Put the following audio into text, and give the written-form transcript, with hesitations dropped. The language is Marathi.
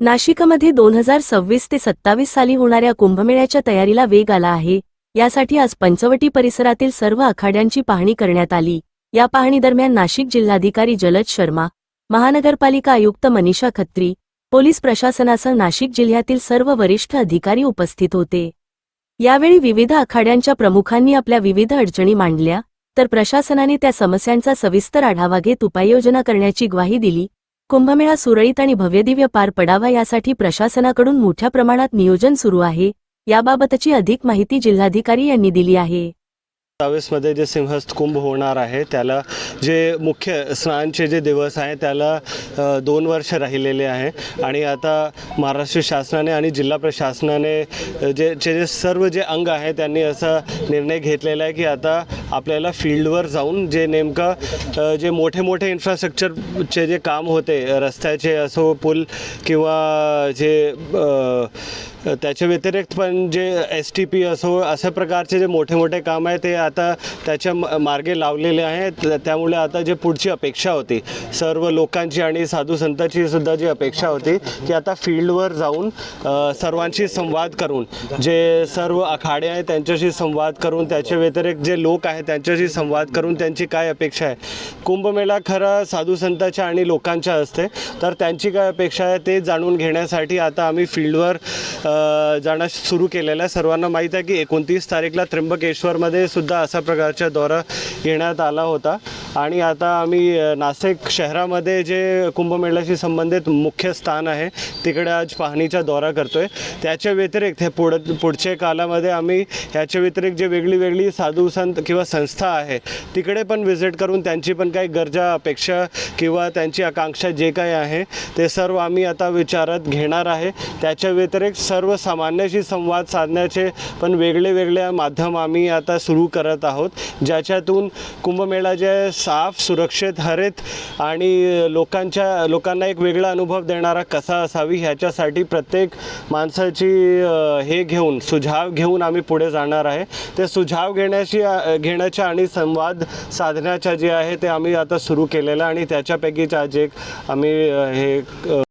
नाशिकमध्ये 2026 ते 27 साली होणाऱ्या कुंभमेळ्याच्या तयारीला वेग आला आहे। यासाठी आज पंचवटी परिसरातील सर्व आखाड्यांची पाहणी करण्यात आली। या पाहणीदरम्यान नाशिक जिल्हाधिकारी जलज शर्मा, महानगरपालिका आयुक्त मनीषा खत्री, पोलीस प्रशासनासह नाशिक जिल्ह्यातील सर्व वरिष्ठ अधिकारी उपस्थित होते। यावेळी विविध आखाड्यांच्या प्रमुखांनी आपल्या विविध अडचणी मांडल्या, तर प्रशासनाने त्या समस्यांचा सविस्तर आढावा घेत उपाययोजना करण्याची ग्वाही दिली। कुंभमेळा सुरळीत आणि भव्यदिव्य पार पडावा यासाठी प्रशासनाकडून मोठ्या प्रमाणात नियोजन सुरू आहे। याबाबतची अधिक माहिती जिल्हाधिकारी यांनी दिली आहे। 27 मध्ये जे सिंहस्थ कुंभ होणार आहे त्याला जे मुख्य स्नानचे जे दिवस आहे त्याला 2 वर्ष राहिलेले आहे आणि आता महाराष्ट्र शासनाने आणि जिल्हा प्रशासनाने जे सर्व जे अंग आहे त्यांनी असा निर्णय घेतलेला आहे की आता आपल्याला फील्डवर जाऊन जे नेमका जे मोठे इन्फ्रास्ट्रक्चरचे जे काम होते, रस्त्याचे असो, पूल किंवा जे त्याच्या व्यतिरिक्त पण जे STP असो, अशा प्रकारचे जे मोठे काम आहे ते आता त्याच्या मार्गे लावलेले आहेत। त्यामुळे आता जे पुढची अपेक्षा होती सर्व लोकांची आणि साधू संतांची सुद्धा जी अपेक्षा होती की आता फील्डवर जाऊन सर्वांशी संवाद करून, जे सर्व आखाडे आहेत त्यांच्याशी संवाद करून, त्याच्या व्यतिरिक्त जे लोक आहेत त्यांच्याशी संवाद करून त्यांची काय अपेक्षा आहे। कुंभमेळा खरा साधू संतांच्या आणि लोकांच्या असते, तर त्यांची काय अपेक्षा आहे ते जाणून घेण्यासाठी आता आम्ही फील्डवर जाणं सुरू केलेलं आहे। सर्वांना माहीत आहे की 29 तारीखला त्र्यंबकेश्वरमध्ये सुद्धा अशा प्रकारचा दौरा घेण्यात आला होता आणि आता आम्ही नाशिक शहरामध्ये जे कुंभमेळ्याशी संबंधित मुख्य स्थान आहे तिकडे आज पाहणीचा दौरा करतोय। त्याच्या व्यतिरिक्त हे पुढच्या कालामध्ये आम्ही ह्याच्या व्यतिरिक्त जे वेगळी साधू संत किंवा संस्था आहे तिकडे पण व्हिजिट करून त्यांची पण काही गरजा, अपेक्षा किंवा त्यांची आकांक्षा जे काही आहे ते सर्व आम्ही आता विचारात घेणार आहे। त्याच्या व्यतिरिक्त सर्वसामान्यांशी संवाद साधण्याचे पण वेगळे माध्यम आम्ही आता सुरू करत आहोत, ज्याच्यातून कुंभमेळा जे साफ, सुरक्षित, हरित आणि लोकांना एक वेगळा अनुभव देणारा कसा असावी ह्याच्यासाठी प्रत्येक माणसाची सुझाव घेऊन आम्ही पुढे जाणार आहे। ते सुझाव घेण्याच्या आणि संवाद साधण्याच्या जे आहे ते आम्ही आता सुरू केलेलं आणि त्याच्यापैकीच आज एक आम्ही